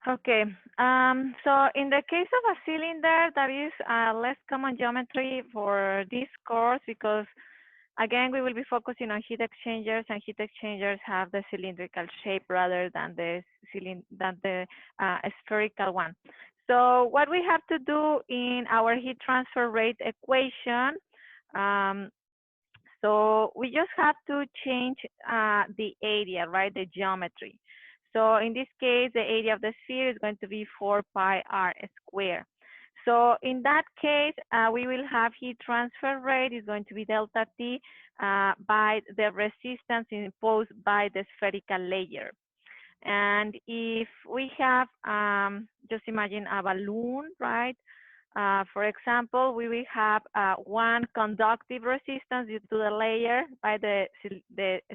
Okay, so in the case of a cylinder, that is a less common geometry for this course because, again, we will be focusing on heat exchangers, and heat exchangers have the cylindrical shape rather than the spherical one. So what we have to do in our heat transfer rate equation, um, so we just have to change the area, right? The geometry. So in this case, the area of the sphere is going to be 4 pi r squared. So in that case, we will have heat transfer rate is going to be delta T by the resistance imposed by the spherical layer. And if we have, just imagine a balloon, right? For example, we will have one conductive resistance due to the layer by the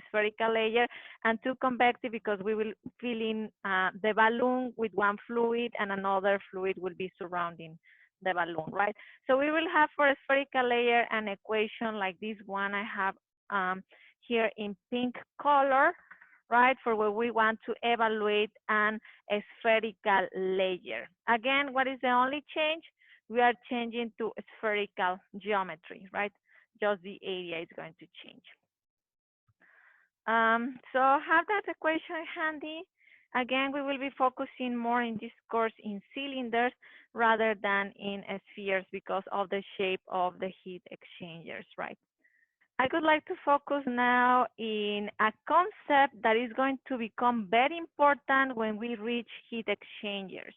spherical layer, and two convective because we will fill in the balloon with one fluid and another fluid will be surrounding the balloon, right? So we will have for a spherical layer an equation like this one I have here in pink color, right? For where we want to evaluate a spherical layer. Again, what is the only change? We are changing to spherical geometry, right? Just the area is going to change. So have that equation handy. Again, we will be focusing more in this course in cylinders rather than in spheres because of the shape of the heat exchangers, right? I would like to focus now in a concept that is going to become very important when we reach heat exchangers.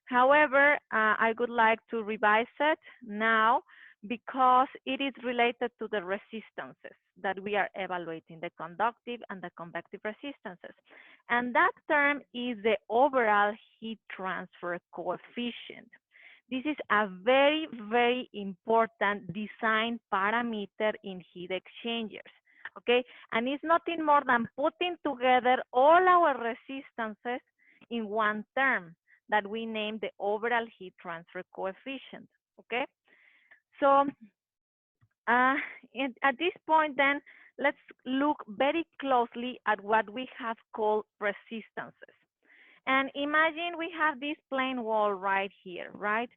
However, I would like to revise it now because it is related to the resistances that we are evaluating, the conductive and the convective resistances. And that term is the overall heat transfer coefficient. This is a very, very important design parameter in heat exchangers, okay? And it's nothing more than putting together all our resistances in one term that we name the overall heat transfer coefficient, okay? So at this point then, let's look very closely at what we have called resistances. And imagine we have this plane wall right here, right?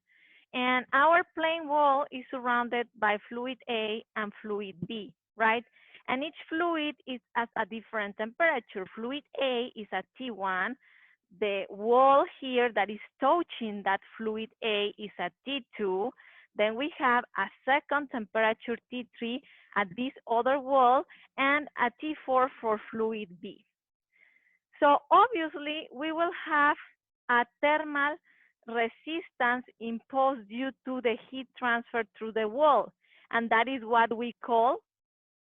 And our plane wall is surrounded by fluid A and fluid B, right? And each fluid is at a different temperature. Fluid A is at T1. The wall here that is touching that fluid A is at T2. Then we have a second temperature T3 at this other wall and a T4 for fluid B. So obviously we will have a thermal resistance imposed due to the heat transfer through the wall. And that is what we call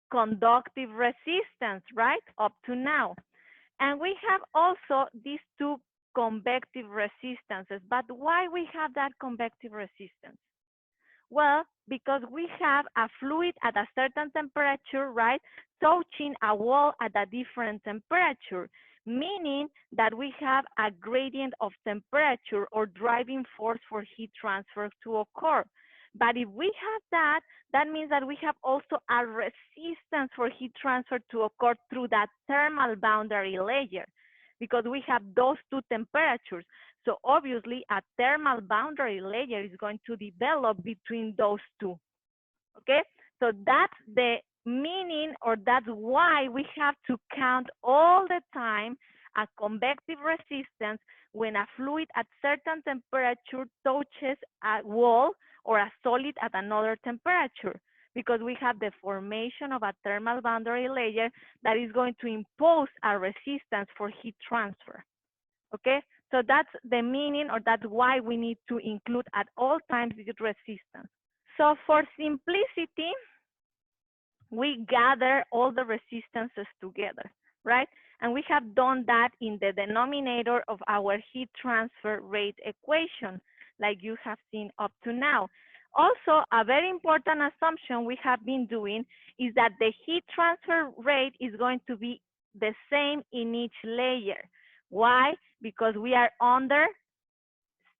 conductive resistance, right? Up to now. And we have also these two convective resistances. But why we have that convective resistance? Well, because we have a fluid at a certain temperature, right, touching a wall at a different temperature, meaning that we have a gradient of temperature or driving force for heat transfer to occur. But if we have that, that means that we have also a resistance for heat transfer to occur through that thermal boundary layer because we have those two temperatures. So obviously a thermal boundary layer is going to develop between those two, okay? So that's the meaning, or that's why we have to count all the time a convective resistance when a fluid at certain temperature touches a wall or a solid at another temperature, because we have the formation of a thermal boundary layer that is going to impose a resistance for heat transfer, okay? So that's the meaning, or that's why we need to include at all times this resistance. So for simplicity, we gather all the resistances together, right? And we have done that in the denominator of our heat transfer rate equation, like you have seen up to now. Also, a very important assumption we have been doing is that the heat transfer rate is going to be the same in each layer. Why? Because we are under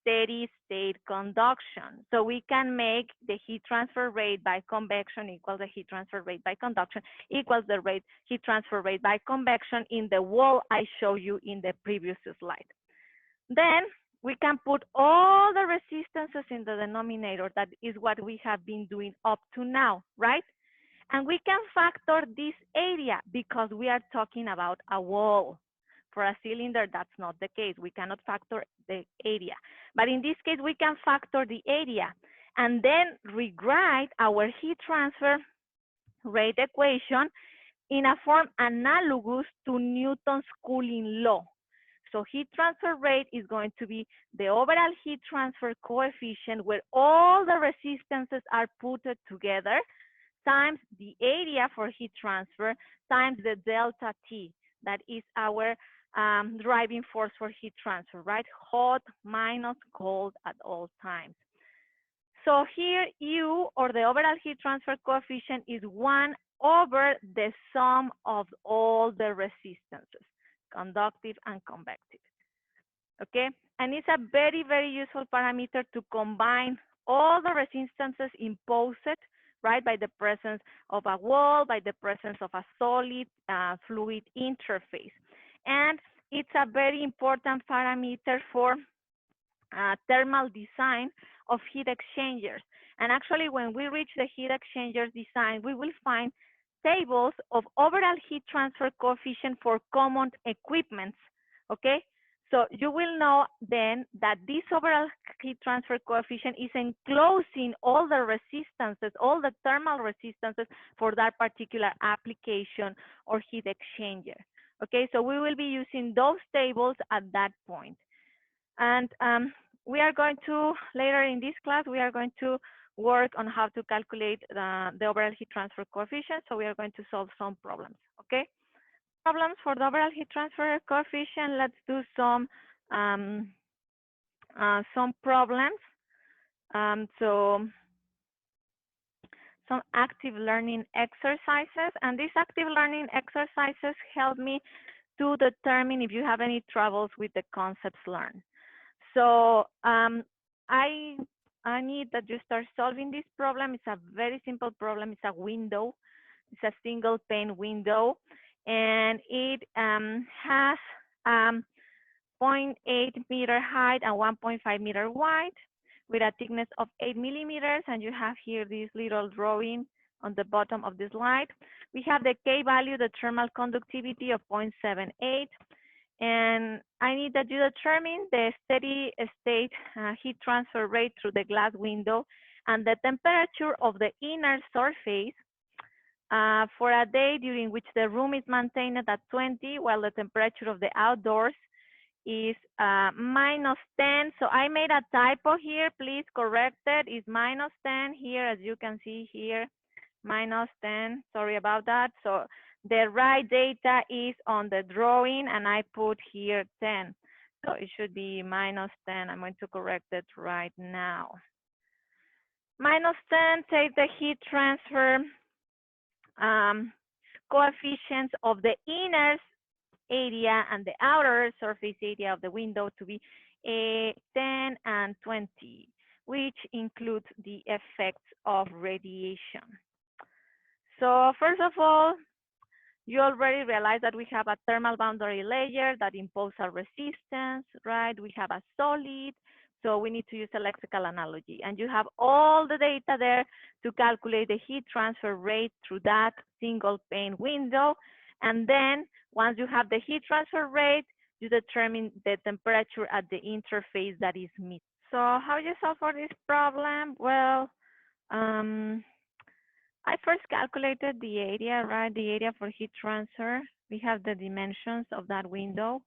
steady state conduction. So we can make the heat transfer rate by convection equals the heat transfer rate by conduction equals the heat transfer rate by convection in the wall I showed you in the previous slide. Then we can put all the resistances in the denominator. That is what we have been doing up to now, right? And we can factor this area because we are talking about a wall. For a cylinder, that's not the case. We cannot factor the area. But in this case, we can factor the area and then rewrite our heat transfer rate equation in a form analogous to Newton's cooling law. So heat transfer rate is going to be the overall heat transfer coefficient where all the resistances are put together times the area for heat transfer times the delta T. That is our driving force for heat transfer, right? Hot minus cold at all times. So here U, or the overall heat transfer coefficient, is 1 over the sum of all the resistances, conductive and convective. Okay? And it's a very, very useful parameter to combine all the resistances imposed, right, by the presence of a wall, by the presence of a solid fluid interface. And it's a very important parameter for thermal design of heat exchangers. And actually, when we reach the heat exchangers design, we will find tables of overall heat transfer coefficient for common equipments, okay? So you will know then that this overall heat transfer coefficient is enclosing all the resistances, all the thermal resistances for that particular application or heat exchanger. Okay, so we will be using those tables at that point. And we are going to, later in this class, we are going to work on how to calculate the overall heat transfer coefficient. So we are going to solve some problems, okay? Problems for the overall heat transfer coefficient. Let's do some problems. So some active learning exercises. And these active learning exercises help me to determine if you have any troubles with the concepts learned. So I need that you start solving this problem. It's a very simple problem. It's a window. It's a single pane window. And it has 0.8 meter height and 1.5 meter wide with a thickness of 8 millimeters. And you have here this little drawing on the bottom of the slide. We have the K value, the thermal conductivity of 0.78. And I need that you determine the steady state heat transfer rate through the glass window and the temperature of the inner surface for a day during which the room is maintained at 20, while the temperature of the outdoors is -10. So I made a typo here. Please correct it. It's -10 here, as you can see here, -10. Sorry about that. So the right data is on the drawing, and I put here 10. So it should be -10. I'm going to correct it right now. -10, take the heat transfer coefficients of the inner area and the outer surface area of the window to be 10 and 20, which includes the effects of radiation. So first of all, you already realize that we have a thermal boundary layer that imposes a resistance, right? We have a solid, so we need to use a lexical analogy. And you have all the data there to calculate the heat transfer rate through that single pane window. And then once you have the heat transfer rate, you determine the temperature at the interface that is missing. So how do you solve for this problem? Well, I first calculated the area, right? The area for heat transfer. We have the dimensions of that window,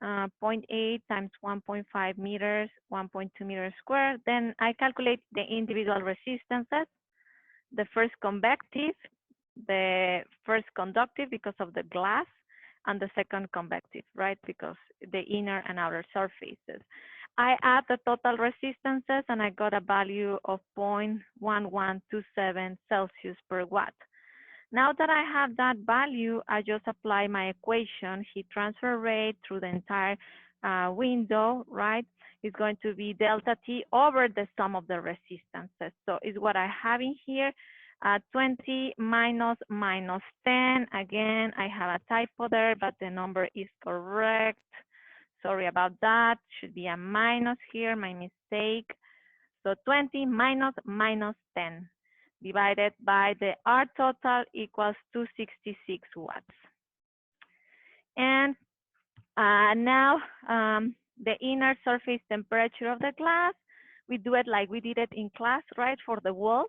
0.8 times 1.5 meters, 1.2 meters squared. Then I calculate the individual resistances, the first convective, the first conductive because of the glass, and the second convective, right? Because the inner and outer surfaces. I add the total resistances and I got a value of 0.1127 Celsius per watt. Now that I have that value, I just apply my equation, heat transfer rate through the entire window, right? It's going to be delta T over the sum of the resistances. So it's what I have in here, 20 minus -10. Again, I have a typo there, but the number is correct. Sorry about that. Should be a minus here, my mistake. So 20 minus 10 divided by the R total equals 266 watts. And now the inner surface temperature of the glass, we do it like we did it in class, right, for the wall.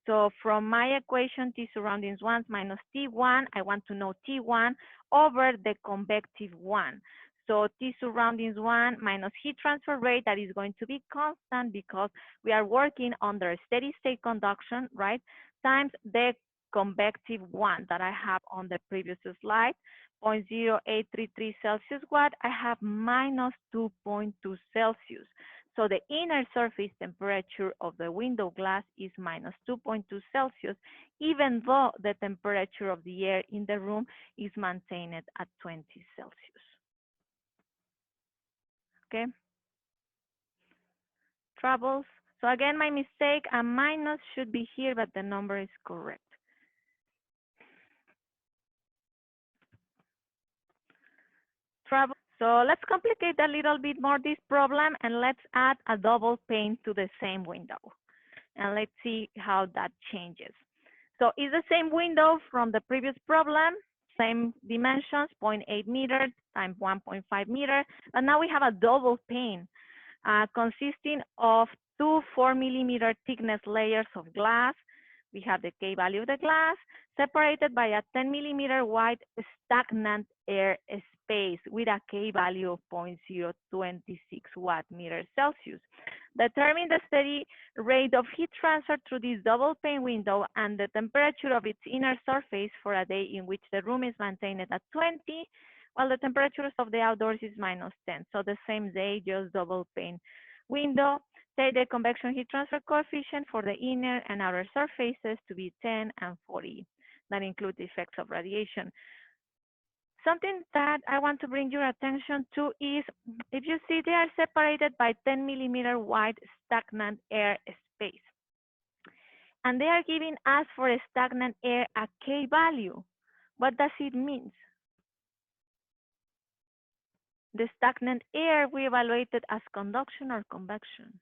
So from my equation, T surroundings 1 minus T1, I want to know T1 over the convective 1. So T surroundings 1 minus heat transfer rate, that is going to be constant because we are working under steady state conduction, right, times the convective 1 that I have on the previous slide. 0.0833 Celsius watt, I have minus 2.2 Celsius. So the inner surface temperature of the window glass is minus 2.2 Celsius, even though the temperature of the air in the room is maintained at 20 Celsius. Okay? Troubles? So again, my mistake, a minus should be here, but the number is correct. Trouble? So let's complicate a little bit more this problem and let's add a double pane to the same window. And let's see how that changes. So it's the same window from the previous problem, same dimensions, 0.8 meters times 1.5 meters, but now we have a double pane consisting of two 4 millimeter thickness layers of glass. We have the K value of the glass separated by a 10 millimeter wide stagnant air space with a K value of 0.026 watt-meter Celsius. Determine the steady rate of heat transfer through this double pane window and the temperature of its inner surface for a day in which the room is maintained at 20, while the temperatures of the outdoors is minus 10. So the same day, just double pane window. Take the convection heat transfer coefficient for the inner and outer surfaces to be 10 and 40. That includes the effects of radiation. Something that I want to bring your attention to is, if you see, they are separated by 10 millimeter wide stagnant air space. And they are giving us for a stagnant air a K value. What does it mean? The stagnant air we evaluated as conduction or convection?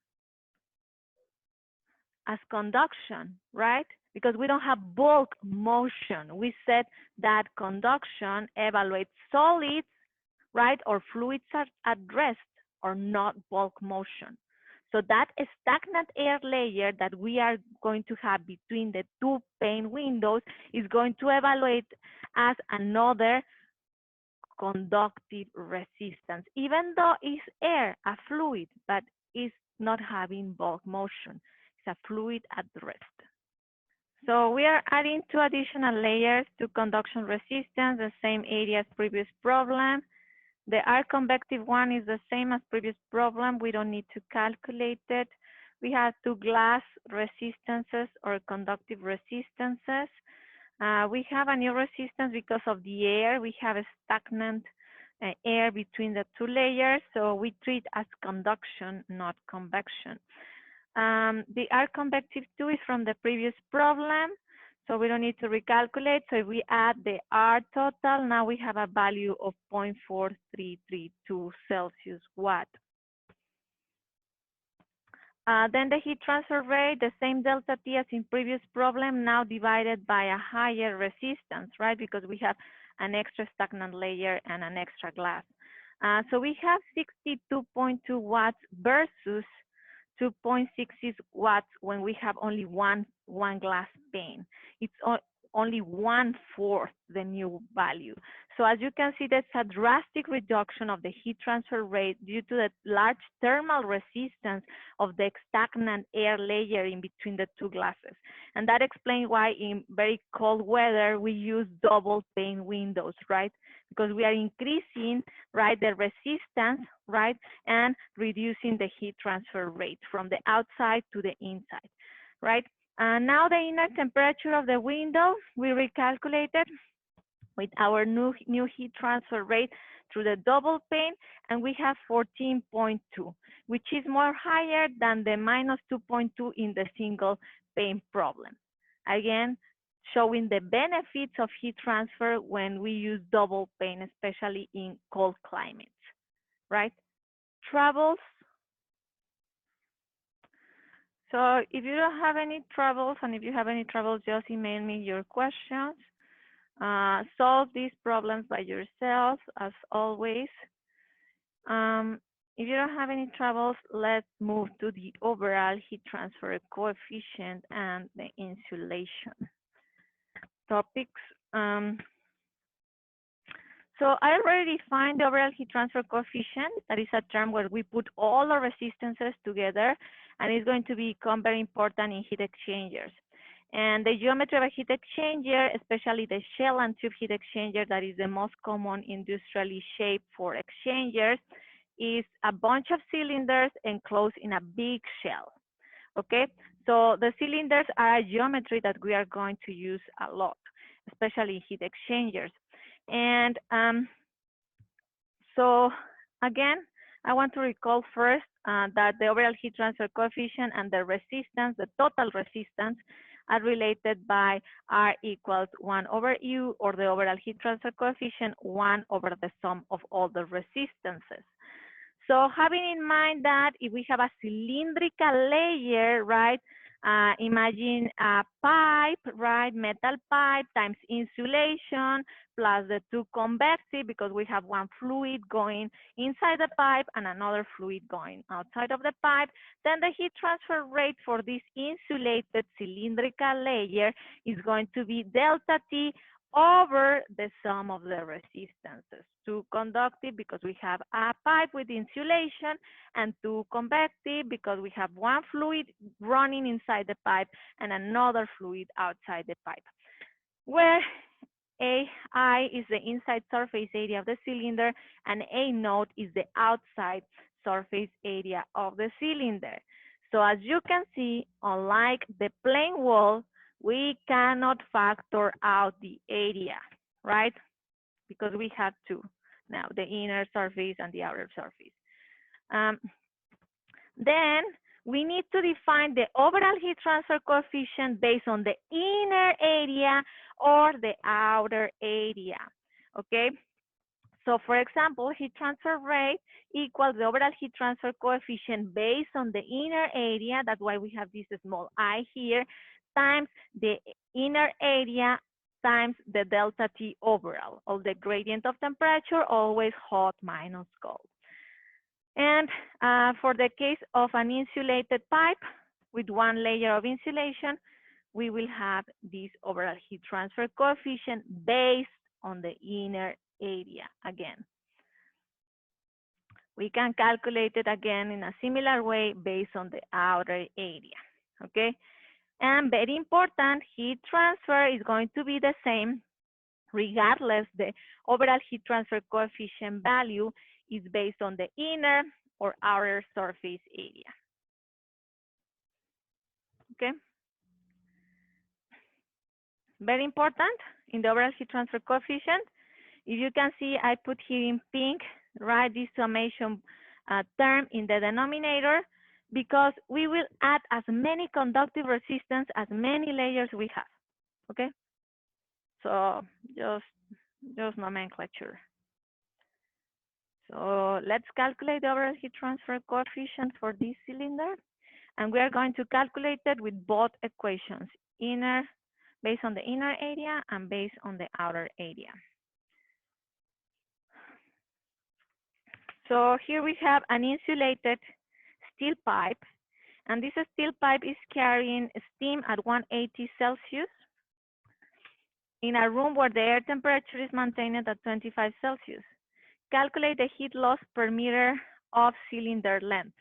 As conduction, right? Because we don't have bulk motion. We said that conduction evaluates solids, right? Or fluids at rest or not bulk motion. So that stagnant air layer that we are going to have between the two pane windows is going to evaluate as another conductive resistance, even though it's air, a fluid, but it's not having bulk motion. It's a fluid at rest. So we are adding two additional layers to conduction resistance, the same area as previous problem. The R convective one is the same as previous problem. We don't need to calculate it. We have two glass resistances or conductive resistances. We have a new resistance because of the air. We have a stagnant air between the two layers, so we treat as conduction, not convection. The R convective 2 is from the previous problem, so we don't need to recalculate. So if we add the R total, now we have a value of 0.4332 Celsius watt. Then the heat transfer rate, the same delta T as in previous problem, now divided by a higher resistance, right? Because we have an extra stagnant layer and an extra glass. So we have 62.2 watts versus 2.66 watts when we have only one glass pane. It's only 1/4 the new value. So as you can see, that's a drastic reduction of the heat transfer rate due to the large thermal resistance of the stagnant air layer in between the two glasses. And that explains why in very cold weather, we use double pane windows, right? Because we are increasing, right, the resistance, right, and reducing the heat transfer rate from the outside to the inside, right? Now the inner temperature of the window, we recalculated with our new heat transfer rate through the double pane, and we have 14.2, which is more higher than the minus 2.2 in the single pane problem. Again, showing the benefits of heat transfer when we use double pane, especially in cold climates. right? Troubles. So if you don't have any troubles, and if you have any troubles, just email me your questions. Solve these problems by yourself, as always. Um, if you don't have any troubles, let's move to the overall heat transfer coefficient and the insulation topics. So I already defined the overall heat transfer coefficient. That is a term where we put all our resistances together, and it's going to become very important in heat exchangers. And the geometry of a heat exchanger, especially the shell and tube heat exchanger, that is the most common industrially shaped for exchangers, is a bunch of cylinders enclosed in a big shell. Okay, so the cylinders are a geometry that we are going to use a lot, especially heat exchangers. And so again, I want to recall first that the overall heat transfer coefficient and the resistance, the total resistance, are related by R equals 1 over U, or the overall heat transfer coefficient 1 over the sum of all the resistances. So having in mind that if we have a cylindrical layer, right, imagine a pipe, right, metal pipe times insulation plus the two convective, because we have one fluid going inside the pipe and another fluid going outside of the pipe, then the heat transfer rate for this insulated cylindrical layer is going to be delta T over the sum of the resistances. Two conductive because we have a pipe with insulation, and two convective because we have one fluid running inside the pipe and another fluid outside the pipe, where AI is the inside surface area of the cylinder and A naught is the outside surface area of the cylinder. So as you can see, unlike the plane wall, we cannot factor out the area, right? Because we have two now, the inner surface and the outer surface. Then we need to define the overall heat transfer coefficient based on the inner area or the outer area, okay? So for example, heat transfer rate equals the overall heat transfer coefficient based on the inner area, that's why we have this small I here, times the inner area times the delta T overall, or the gradient of temperature, always hot minus cold. And for the case of an insulated pipe with one layer of insulation, we will have this overall heat transfer coefficient based on the inner area again. We can calculate it again in a similar way based on the outer area, okay? And very important, heat transfer is going to be the same regardless the overall heat transfer coefficient value is based on the inner or outer surface area, okay? Very important in the overall heat transfer coefficient. If you can see, I put here in pink, right, this summation term in the denominator, because we will add as many conductive resistance as many layers we have, okay? So just nomenclature. So let's calculate the overall heat transfer coefficient for this cylinder. And we are going to calculate it with both equations, based on the inner area and based on the outer area. So here we have an insulated steel pipe, and this steel pipe is carrying steam at 180 Celsius in a room where the air temperature is maintained at 25 Celsius. Calculate the heat loss per meter of cylinder length.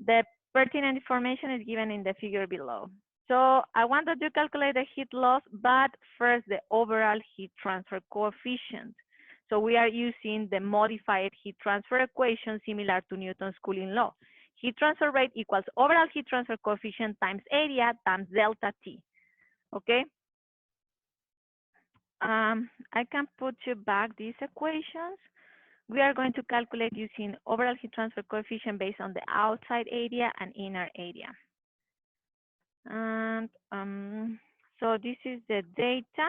The pertinent information is given in the figure below. So I wanted to calculate the heat loss, but first the overall heat transfer coefficient. So we are using the modified heat transfer equation similar to Newton's cooling law. Heat transfer rate equals overall heat transfer coefficient times area times delta T, okay? I can put you back these equations. We are going to calculate using overall heat transfer coefficient based on the outside area and inner area. And so this is the data.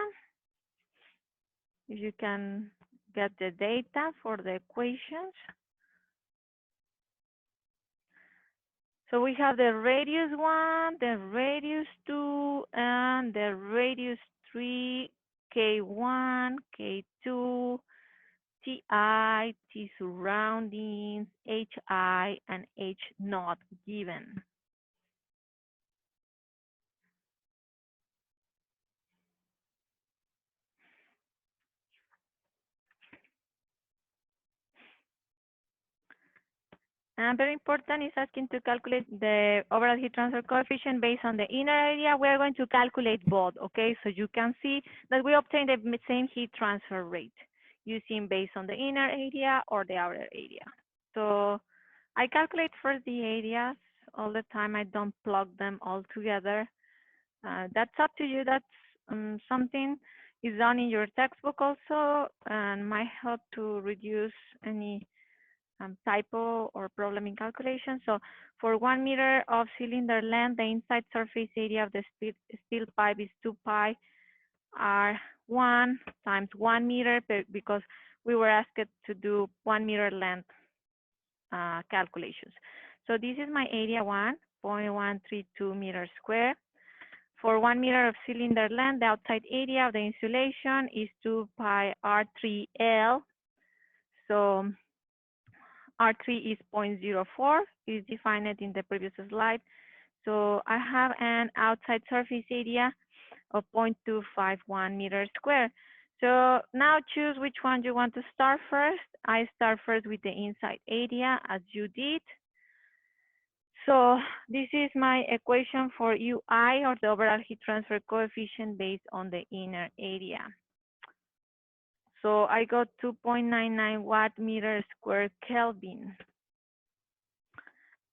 If you can get the data for the equations. So we have the radius 1, the radius 2, and the radius 3, K1, K2, Ti, T surroundings, Hi, and H not given. And very important is asking to calculate the overall heat transfer coefficient based on the inner area. We're going to calculate both, okay? So you can see that we obtain the same heat transfer rate using based on the inner area or the outer area. So I calculate first the areas all the time. I don't plug them all together. That's up to you. That's something is done in your textbook also and might help to reduce any typo or problem in calculation. So for 1 meter of cylinder length, the inside surface area of the steel pipe is 2 pi R1 times 1 meter because we were asked to do 1 meter length calculations. So this is my area 1.132 meters square. For 1 meter of cylinder length, the outside area of the insulation is 2 pi R3L. So R3 is 0.04, is defined in the previous slide. So I have an outside surface area of 0.251 meters square. So now choose which one you want to start first. I start first with the inside area as you did. So this is my equation for UI, or the overall heat transfer coefficient based on the inner area. So I got 2.99 watt meter square Kelvin.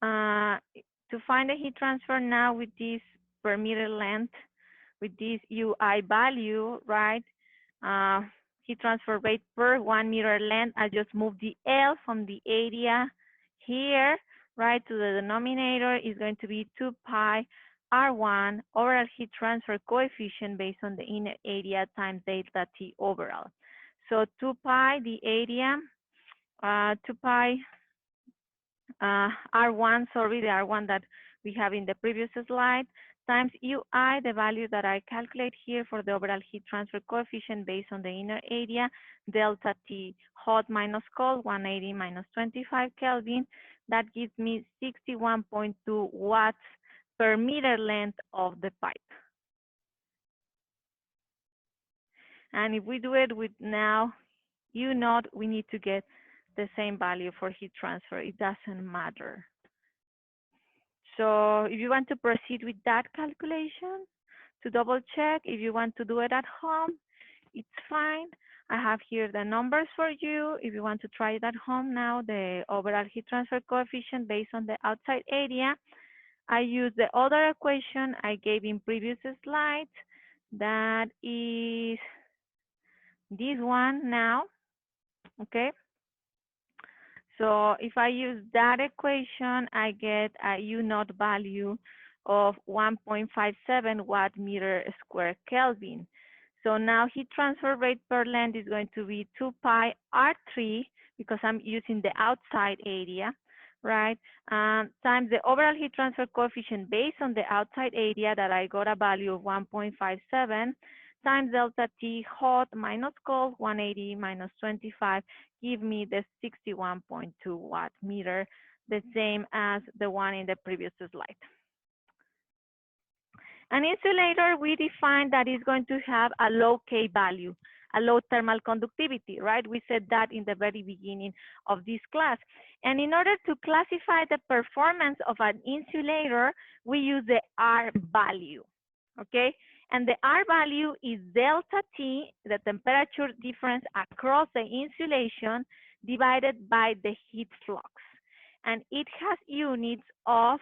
To find the heat transfer now with this per meter length, with this UI value, right? Heat transfer rate per 1 meter length, I just move the L from the area here, right, to the denominator is going to be 2 pi R1 overall heat transfer coefficient based on the inner area times delta T overall. So 2 pi, the area, 2 pi R1, sorry, the R1 that we have in the previous slide, times UI, the value that I calculate here for the overall heat transfer coefficient based on the inner area, delta T hot minus cold, 180 minus 25 Kelvin. That gives me 61.2 watts per meter length of the pipe. And if we do it with now, U naught, we need to get the same value for heat transfer. It doesn't matter. So if you want to proceed with that calculation, to double check, if you want to do it at home, it's fine. I have here the numbers for you. If you want to try it at home now, the overall heat transfer coefficient based on the outside area, I use the other equation I gave in previous slides. That is this one now, okay? So if I use that equation, I get a U naught value of 1.57 watt meter square Kelvin. So now heat transfer rate per length is going to be 2 pi R3 because I'm using the outside area, right? Times the overall heat transfer coefficient based on the outside area that I got a value of 1.57 times delta T hot minus cold, 180 minus 25, give me the 61.2 watt meter, the same as the one in the previous slide. An insulator, we define that is going to have a low K value, a low thermal conductivity, right? We said that in the very beginning of this class. And in order to classify the performance of an insulator, we use the R value, okay? And the R value is delta T, the temperature difference across the insulation, divided by the heat flux. And it has units of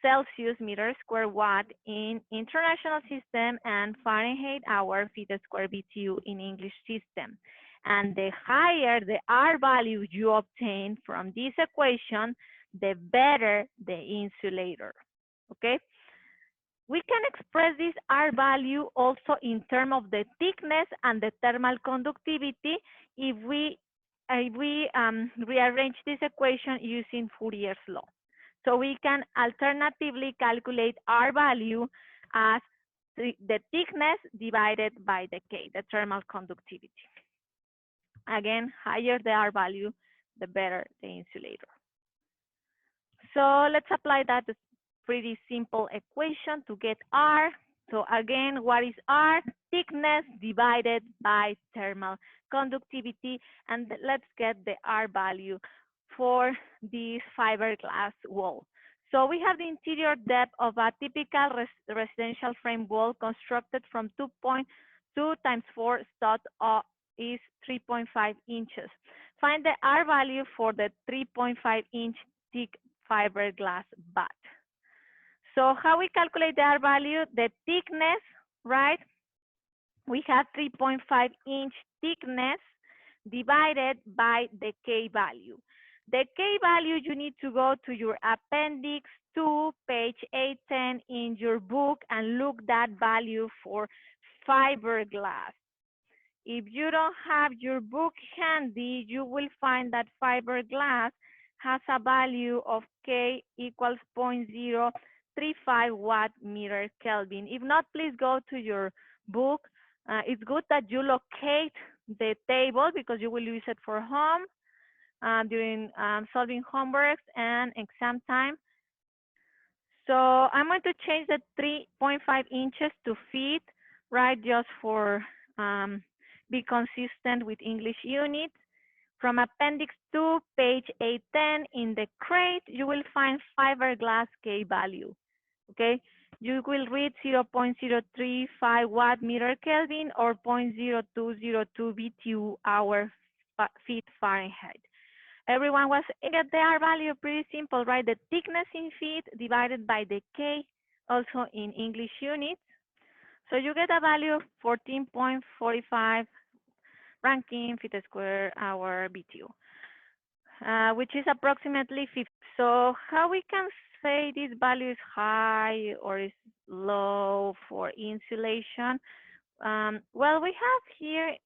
Celsius meter square watt in international system and Fahrenheit hour feet square BTU in English system. And the higher the R value you obtain from this equation, the better the insulator, okay? We can express this R value also in terms of the thickness and the thermal conductivity if we rearrange this equation using Fourier's law. So we can alternatively calculate R value as the thickness divided by the K, the thermal conductivity. Again, higher the R value, the better the insulator. So let's apply that pretty simple equation to get R. So again, what is R? Thickness divided by thermal conductivity. And let's get the R value for this fiberglass wall. So we have the interior depth of a typical residential frame wall constructed from 2.2 times 4 stud is 3.5 inches. Find the R value for the 3.5 inch thick fiberglass bat. So how we calculate the R value? The thickness, right? We have 3.5 inch thickness divided by the K value. The K value, you need to go to your appendix 2, page 810 in your book and look that value for fiberglass. If you don't have your book handy, you will find that fiberglass has a value of K equals 0.035 watt meter Kelvin. If not, please go to your book. It's good that you locate the table because you will use it for home during solving homeworks and exam time. So I'm going to change the 3.5 inches to feet, right, just for be consistent with English units. From Appendix 2, page 810, in the crate, you will find fiberglass K value, okay? You will read 0.035 watt meter Kelvin or 0.0202 BTU hour feet Fahrenheit. Everyone was get the R value, pretty simple, right? The thickness in feet divided by the K, also in English units. So you get a value of 14.45 Rankine feet square hour BTU, which is approximately 50. So how we can say this value is high or is low for insulation? Well, we have here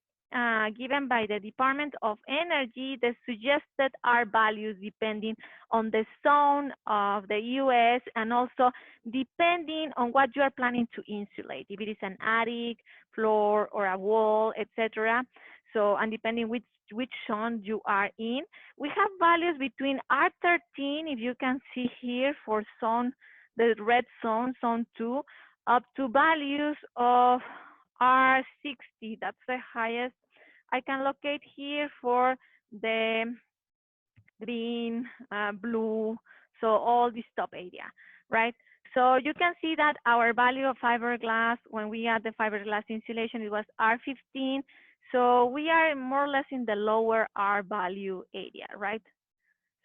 given by the Department of Energy the suggested R values depending on the zone of the US and also depending on what you are planning to insulate, if it is an attic, floor, or a wall, etc. So, and depending which zone you are in, we have values between R13, if you can see here for zone, the red zone, zone 2, up to values of R60, that's the highest I can locate here for the green, blue, so all this top area, right? So you can see that our value of fiberglass, when we add the fiberglass insulation, it was R15. So we are more or less in the lower R value area, right?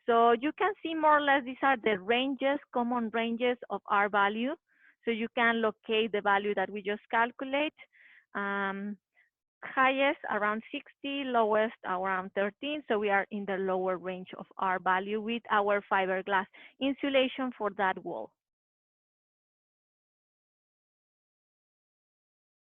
So you can see more or less these are the ranges, common ranges of R value. So you can locate the value that we just calculate. Highest around 60, lowest around 13. So we are in the lower range of R value with our fiberglass insulation for that wall.